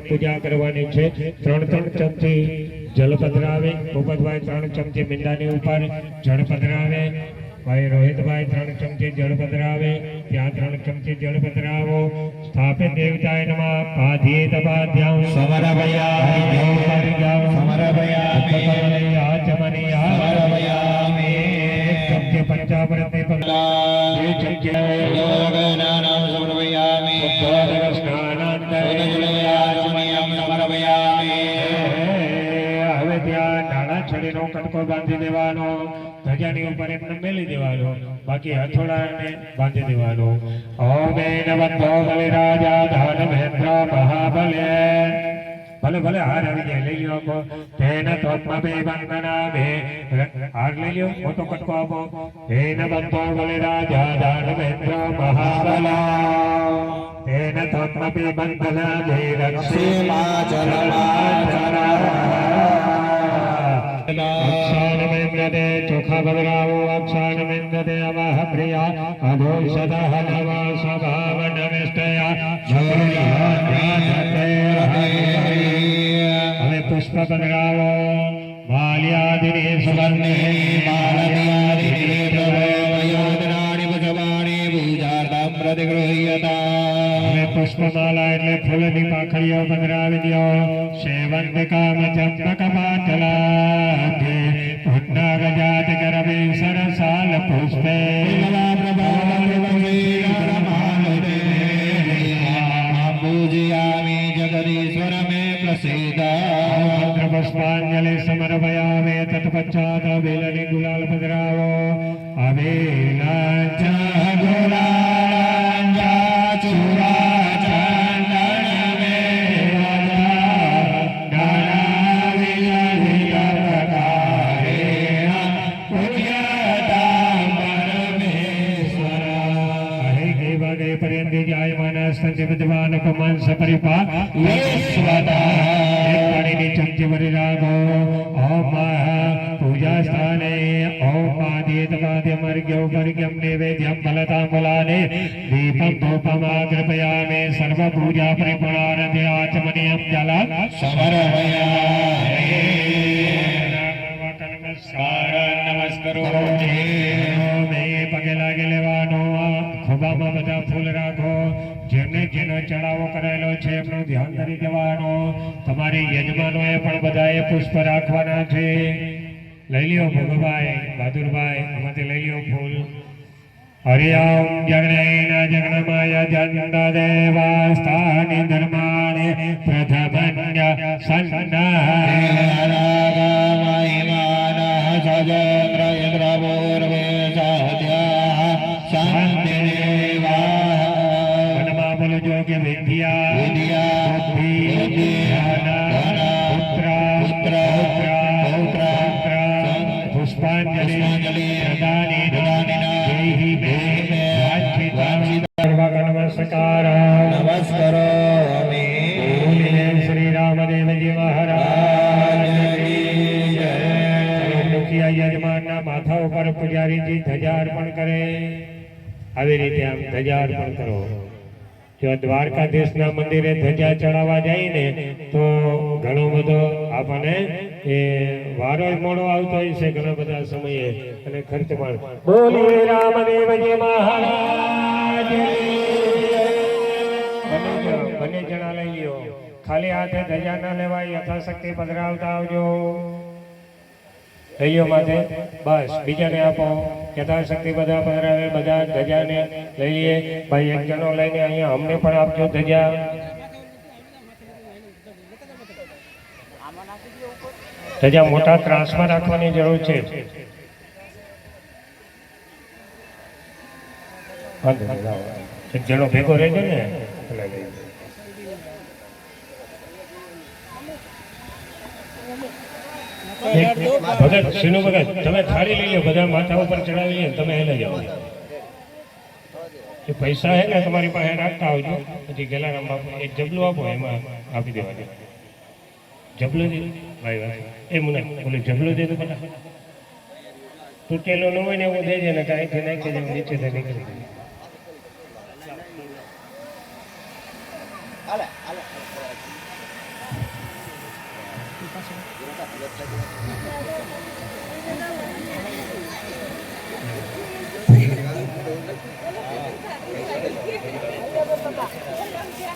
પૂજા કરવાની છે 3 ચમચી જલ પધરાવે ભૂપતભાઈ 3 ચમચી મીંડાની ઉપર જળ પધરાવે ભાઈ રોહિતભાઈ 3 ચમચી જળ પધરાવે ત્યાં 3 ચમચી જળ પધરાવો સ્થાપિત દેવતાય નમઃ પાધ્યેત પાધ્યાં સમરભયા સમરભયા આચમનિયા સમરભયામિ ચમચી પંચામૃતે પધરાવે ચમચી યોગનાનાં સમરભયામિ છડીનો કટકો બાંધી દેવાનો ધજાની ઉપર એમને મેલી દેવાનો બાકી હથોડાને બાંધી દેવાનો ઓમ નમઃ બલિરાજા ધન મહેન્દ્ર મહાબલે ભલે ભલે હાર આવી જાય લઈ લો આપો તેન તોત્મપે વંદનામે હાર લઈ લો મોટો કટકો આપો હે નમઃ બલિરાજા ધન મહેન્દ્ર મહાબલા તેન તોત્મપે વંદનામે રક્ષેમા अक्षानमेन्द्रते चोखा बदरावो अक्षानमेन्द्रते अवह प्रिया अधोषतः नव स्वभावनमिष्टया हमें पुष्प बदरावो माल्यादिने सुवर्णे माल्यादिने वयोधराणि भगवाणी पूजार्थं प्रतिगृह्यता हमें पुष्पमाला એટલે ફૂલની પાંખડીઓ બદરાવી દો સેવંત કામ ચંપક પાટલા પુન્નાગજાત કરવે સરસાલ પુષ્પે પૂજયામિ જગદીશ્વર મે પ્રસિદ્ધ પુષ્પાંજલિ સમર્પયામિ તત્પશ્ચાત બેલની ગુલાલ પધરાવો અબેલાંચા ગુલાંચા ચૂરા विद्वान कमांस परिपाक चमचे वरी रागो ओम पूजा स्थाने ओम पादेत पाद्यमर्घ्यो वर्घ्यं नैवेद्यं फलताम्बूलानि दीपं धूपमाग्रपयामि सर्व पूजा परिपूर्णानन्दे आचमनीयं जलं समर्पयामि नमस्कारो मे पगे लागे लेवानो ખોબામાં બધા ફૂલ રાખો જેમને જેનો ચડાવો કરેલો છે એમનું ધ્યાન કરી દેવાનું તમારી યજમાનોએ પણ બધાએ પુષ્પ રાખવાના છે લઈ લ્યો ભોગભાઈ બહાદુરભાઈ આમાંથી લઈ લ્યો ફૂલ હરિ ઓમ જગણેના જગણમાય જંત દેવાસ્થાનિ ધર્માણિ પ્રથમન્ય સન્નારાગમહિમાન સજેન્દ્ર ઇન્દ્રપૂર્વે સાધ્યા શાંતિ जो के विद्या बुद्धि धन पुत्र पुष्पांजलि प्रदानि देहि मे नमस्कार नमस्कारो श्री रामदेव जी महाराज मुखिया यजमानना माथा पर पुजारी जी ध्वजा अर्पण करे આવી રીતે આમ ધજા અર્પણ કરો જો દ્વારકાધીશના મંદિરે ધજા ચડાવવા જાય ને તો ઘણો બધો આપણને એ વારો મોડો આવતો હોય છે ઘણા બધા સમયે અને ખર્ચ પણ બોલીએ રામદેવજી મહારાજ બંને જણા લઈ લ્યો ખાલી હાથે ધજા ના લેવાય યથાશક્તિ પધરાવતા આવજો લઈયો માથે બસ બીજાને આપો યથાશક્તિ બધા પધરાવે બધા ધજાને લઈ લઈએ ભાઈ એક જણો લઈને અહીંયા અમને પણ આપજો ધજા ધજા મોટા ત્રાસમાં રાખવાની જરૂર છે એક જણો ભેગો રહેજો ને ભગત શીનુ ભગત તમે થાળી લઈ લો, બધા માથા ઉપર ચડાવી લે, તમે હેલે જાઓ. એ પૈસા હે ને તમારી પાસે રાખતા આવજો. પછી ગેલારામ બાપુ એક જબલું આપો, એમાં આપી દેવા. જબલું દે ભાઈ ભાઈ, એ મને બોલે જબલું દે તો બધા તૂટેલો ન હોય ને એવું દેજે ને, કાંઈથી નાખી દે નીચે નીકળી જાય.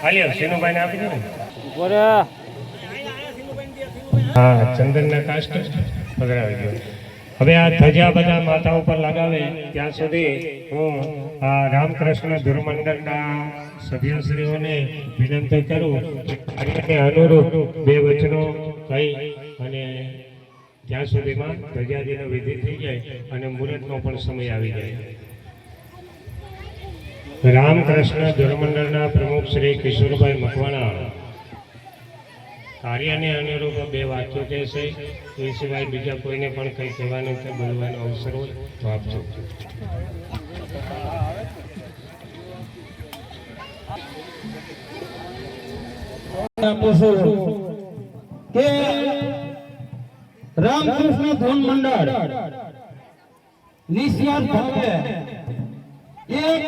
હાલ્યો શીનુભાઈ ને આપી દો ને. હા, ચંદનના કાસ્ટ પધરાવી દો. હવે આ ધજા બધા માથા ઉપર લગાવે ત્યાં સુધી હું આ રામકૃષ્ણ ધુરમંડળના સભ્યશ્રીઓને વિનંતી કરું કે અનુરૂપ બે વચનો કહી અને ત્યાં સુધીમાં ધજાજીનો વિધિ થઈ જાય અને મુહૂર્તનો પણ સમય આવી જાય. રામકૃષ્ણ ધુરમંડળના પ્રમુખ શ્રી કિશોરભાઈ મકવાણા કાર્યને અનુરૂપ બે વાક્યો કહેશે. એ સિવાય બીજા કોઈને પણ કંઈ કહેવાનું કે બોલવાનો અવસર હોય તો આપજો. કે રામકૃષ્ણ ધૂનમંડળ નિસ્વાર્થ ભાવે એક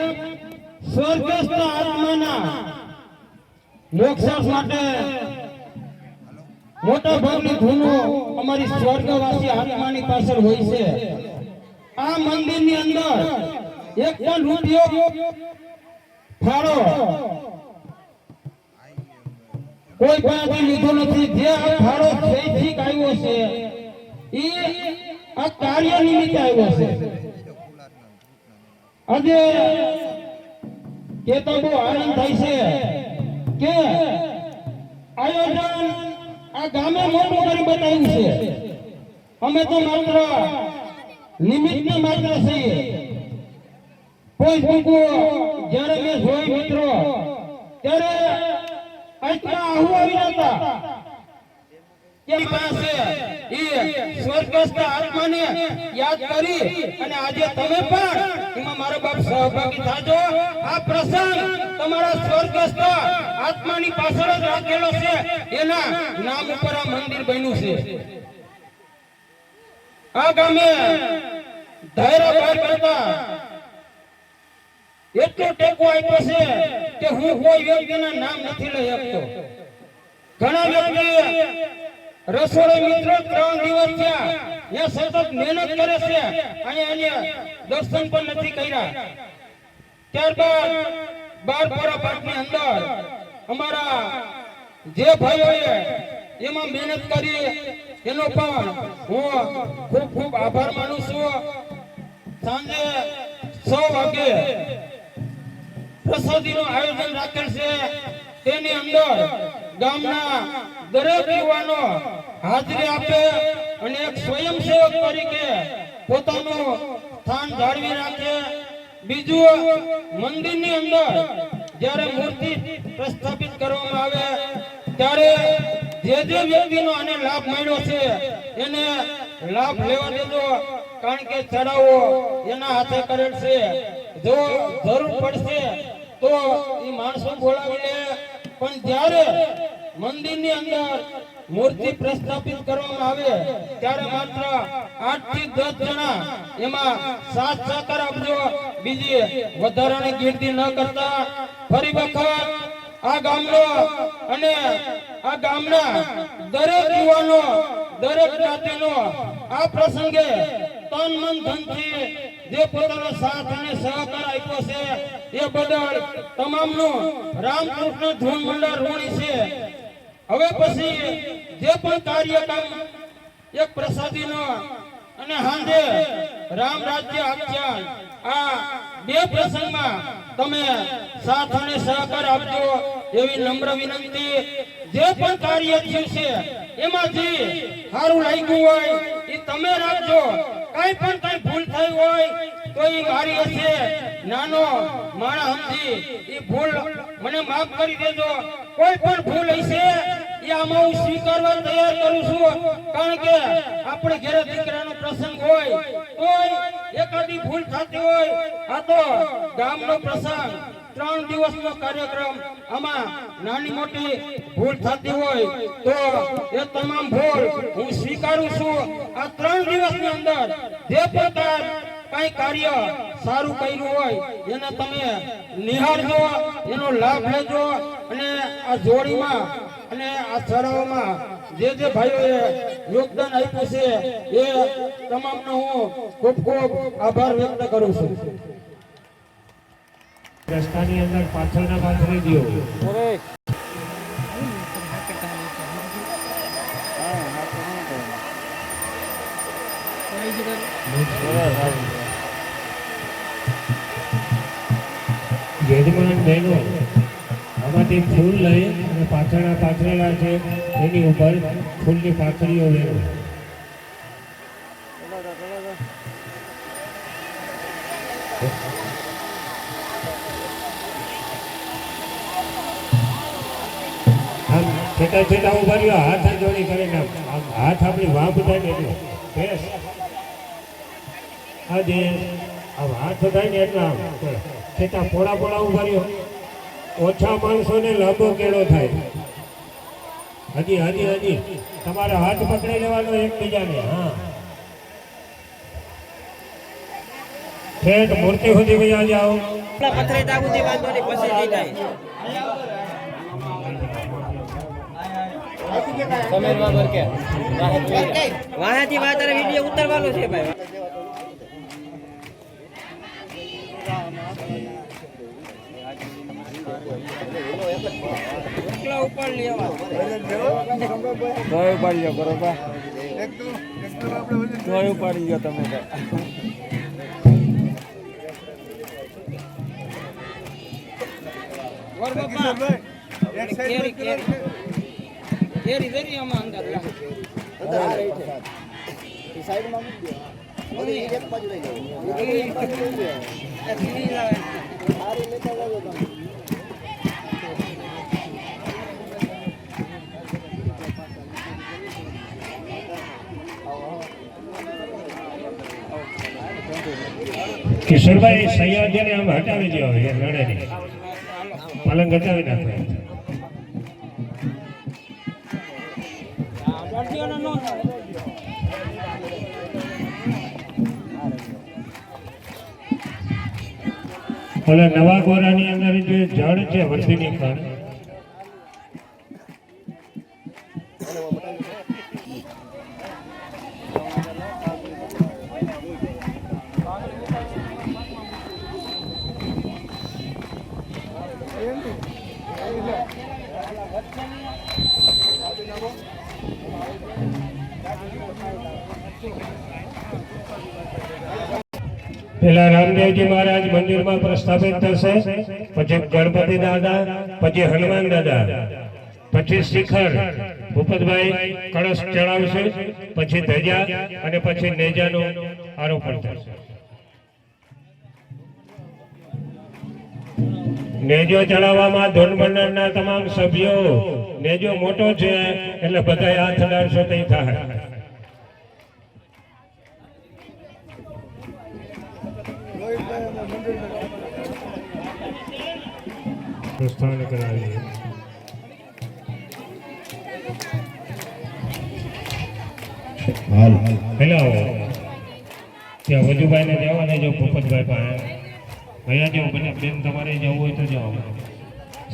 સ્વર્ગસ્થ આત્માના મોક્ષ માટે મોટા ભાગની ધૂનો અમારી સ્વર્ગવાસી આત્માની પાછળ હોય છે. આ મંદિરની અંદર એક પણ રૂપિયો ફાળો કોઈ પાસેથી લીધો નથી. જે આ ફાળો જયથી આવ્યો છે એ આ કાર્ય નિમિત્તે આવ્યો છે. આજે કેતા બહુ આનંદ થાય છે કે આયોજન આ ગામે મોટું કરી બતાવ્યું છે. અમે તો માત્ર નિમિત્ત માત્ર છીએ. કોઈ મૂકો જ્યારે મેં જોઈ મિત્રો ત્યારે આટલા આહુ આવી હતા કે પાસે એ સ્વર્ગસ્થ આત્માને યાદ કરી અને આજે તમે પણ એમાં મારો બાપ સહભાગી થાજો. આ પ્રસંગ તમારા સ્વર્ગસ્થ આત્માની પાછળ જ રાખેલો છે. એના નામ ઉપર આ મંદિર બન્યું છે. આ ગામે ધાયરા બહાર કરતા એટલો ટેકો આપ્યો છે કે હું કોઈ વ્યક્તિના નામ નથી લઈ શકતો. ઘણા વ્યક્તિ રસોડા મિત્રો 3 દિવસ થયા એ સતત મહેનત કરે છે, અહીંયા દર્શન પણ નથી કર્યા. ત્યારબાદ 12 પાકની અંદર અમારા જે ભાઈઓએ એમાં મહેનત કરી એનો પણ હું ખૂબ ખૂબ આભાર માનું છું. સાંજે 6 વાગે પ્રસાદીનું આયોજન રાખેલ છે. તેની અંદર ગામના દરેક યુવાનો હાજરી આપે અને એક સ્વયંસેવક તરીકે પોતાનું સ્થાન જાળવી રાખે. બીજું, મંદિરની અંદર જ્યારે મૂર્તિ પ્રસ્થાપિત કરવામાં આવે ત્યારે જે વ્યક્તિનો આને લાભ મળ્યો છે એને લાભ લેવા દેજો. કારણ કે ચડાવો એના હાથે કરેલ છે. જો જરૂર પડશે તો એ માણસો બોલાવી લે. પણ જ્યારે મંદિરની અંદર મૂર્તિ પ્રસ્થાપિત કરવામાં આવે ત્યારે માત્ર 8 થી 10 જણા એમાં સાથ સહકાર આપજો. બીજી વધારાની ગીર્દી ન કરતા. ફરી વખત આ ગામનો અને આ ગામના દરેક યુવાનો દરેક જ્ઞાતિનો આ પ્રસંગે તન મન ધનથી જે પોતાનો સાથ અને સહકાર આપ્યો છે એ બદલ તમામનું રામકૃષ્ણ ધૂનમંડળ ઋણી છે. હવે પછી જે પણ કાર્યક્રમ એક પ્રસાદીનો અને હાંજે રામ રાજ્ય આખ્યાન આ બે પ્રસંગમાં તમે સાથ અને સહકાર આપજો એવી નમ્ર વિનંતી. જે પણ કાર્ય થયું છે એમાં જે સારું લાગ્યું હોય એ તમે રાખજો. કઈ પણ કઈ ભૂલ થઈ હોય તો એ મારી હશે નાનો માણસ સમજી એ ભૂલ મને માફ કરી દેજો. કોઈ પણ ભૂલ હશે એ આમાં હું સ્વીકારવા તૈયાર કરું છું. કારણ કે આપણે ઘરે દીકરાનો પ્રસંગ હોય તોય એકાદી ભૂલ થતી હોય, આ તો ગામનો પ્રસંગ 3 દિવસનો કાર્યક્રમ, આમાં નાની મોટી ભૂલ થતી હોય તો એ તમામ ભૂલ હું સ્વીકારું છું. આ 3 દિવસની અંદર જે પ્રકાર કઈ કાર્ય સારું કર્યું હોય એને તમે નિહાળજો, એનો લાભ લેજો અને આ જોડીમાં અને આ ચડાવવામાં જે ભાઈઓએ યોગદાન આપ્યું છે એ તમામનો હું ખૂબ ખૂબ આભાર વ્યક્ત કરું છું. રસ્તાની અંદર પાછળના પાછળ ગયો યજમાન બહેનો આમાંથી ફૂલ લઈ અને પાછળના પાથરેલા છે એની ઉપર ફૂલની પાથરીઓ વેરો. આમ છેટા છેટા ઉભા રહ્યો, હાથ જોડી કરીને આમ હાથ આપણી વાહ બધા ને એટલો બેસ આજે આમ હાથ થાય ને એટલા છેટા પોળા પોળા ઉભા રહ્યો. ઓછા માણસોને લાંબો કેળો થાય. હજી હજી હજી તમારો હાથ પકડી લેવાનો એકબીજાને. હા ઠેઠ મૂર્તિ સુધી વયા જાઓ. પથરે દાગુથી વાંધો નહીં, પછી નહીં થાય. વાહાથી વાત વિડીયો ઉતારવાનો છે ભાઈ. ઉપાડી લેવા ઉપાડી લો બરોબર, ઉપાડી ગયો તમે. કિશોરભાઈ સૈયાદને આમ હટાવી દો, એ લડે નહીં. પલંગ હટાવી નાખો. ઓલા નવા ગોરાની અંદર જે જળ છે વર્ધીની પર પેલા રામદેવજી મહારાજ મંદિરમાં પ્રસ્થાપિત થશે, પછી ગણપતિ દાદા, પછી હનુમાન દાદા, પછી શિખર ભૂપતભાઈ કળશ ચડાવશે, પછી ધજા અને પછી નેજાનું આરોપણ થશે. નેજો ચડાવવામાં ધૂન મંડળના તમામ સભ્યો, નેજો મોટો છે એટલે બધા હાથ અડાડશો તે થાય. પ્રસ્થાન કરાવીએ. હેલો ત્યાં વજુભાઈ ને જવા દેજો, ભૂપતભાઈ પાસે ભૈયા જાઓ. બને બેન તમારે જવું હોય તો જાઓ,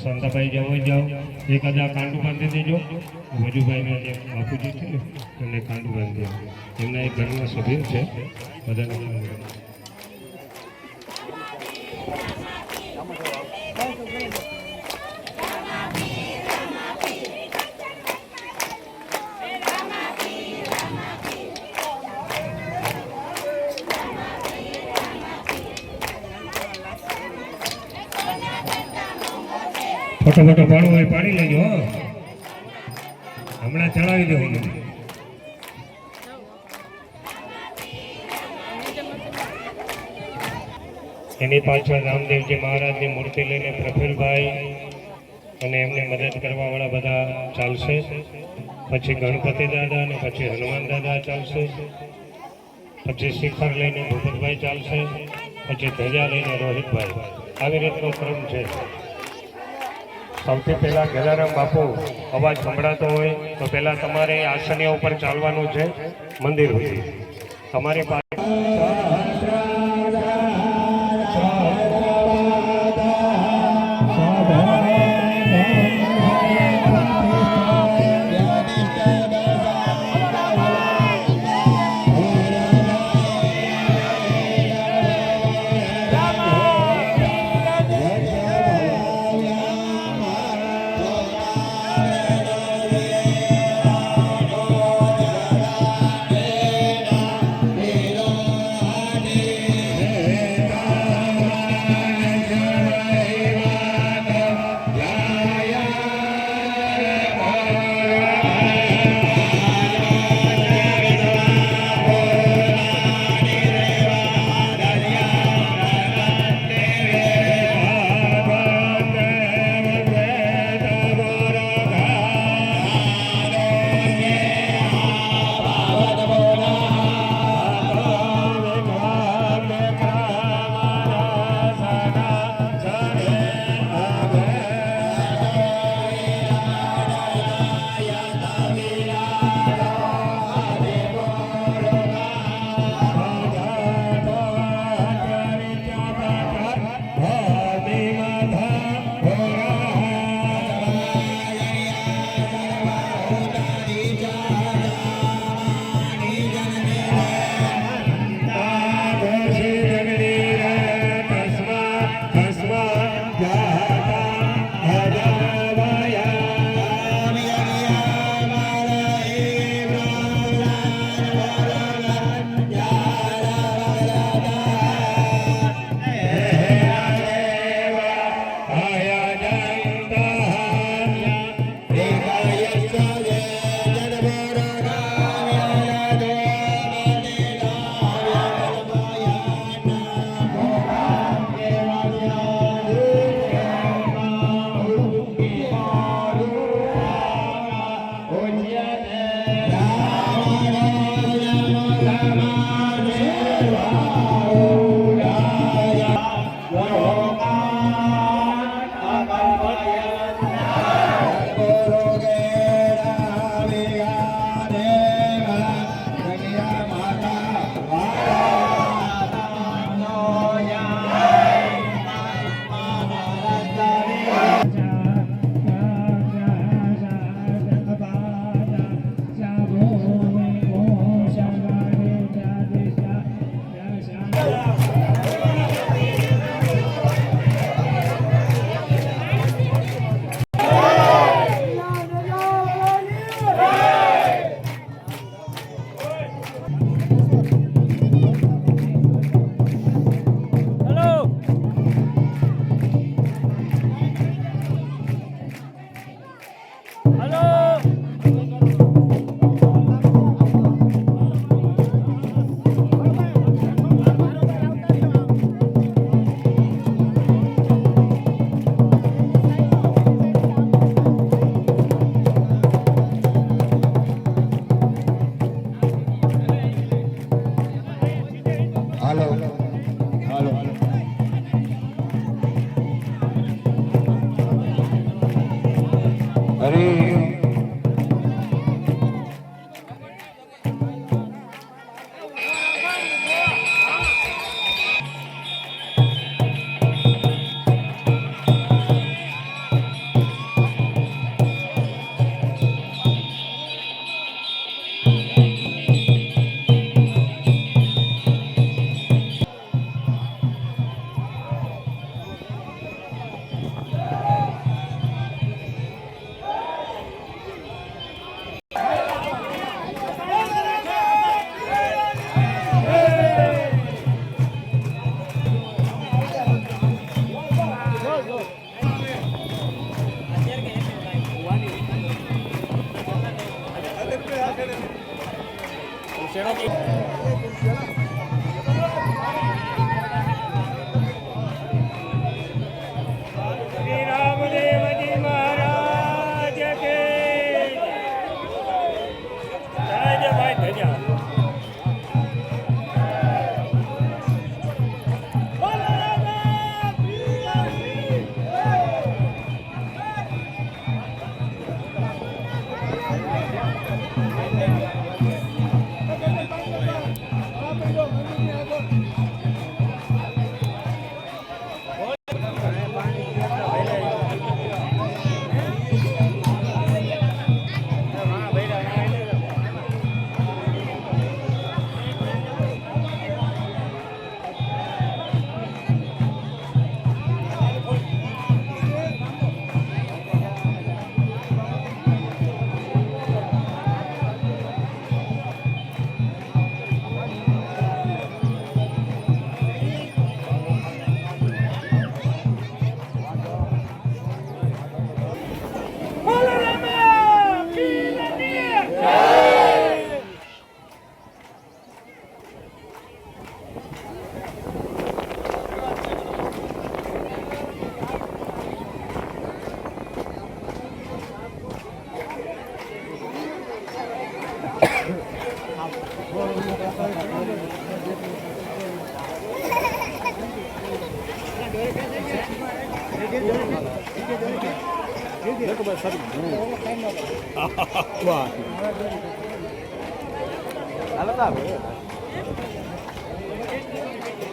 સંતાભાઈ જવું હોય જાઓ. એકાદા કાંડું બાંધી દેજો. વજુભાઈને જે બાપુજી છે એમને કાંડું બાંધી દેજો. એમના એક ઘરના સભ્યો છે બધાને. ફટોફટો પાડવું હોય પાડી લેજો, હમણાં ચડાવી દેવું. એની પાછળ રામદેવજી મહારાજની મૂર્તિ લઈને પ્રફુલભાઈ અને એમને મદદ કરવા વાળા બધા ચાલશે. પછી ગણપતિ દાદા અને પછી હનુમાન દાદા ચાલશે, પછી શિખર લઈને ભૂપતભાઈ ચાલશે, પછી ધજા લઈને રોહિતભાઈ. આવી રીતનો ક્રમ છે. સૌથી પહેલા ગેલારામ બાપુ અવાજ સંભળાતો હોય તો પહેલા તમારે આસનિયા ઉપર ચાલવાનું છે મંદિર સુધી. તમારી પાસે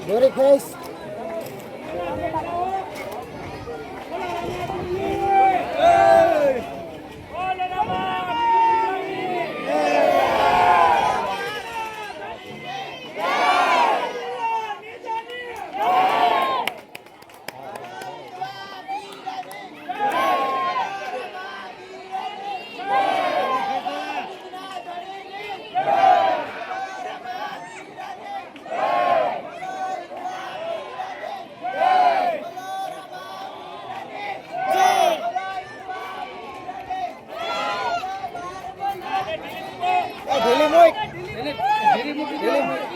દોરી ફેસ ઢીલી મોય ઢીલી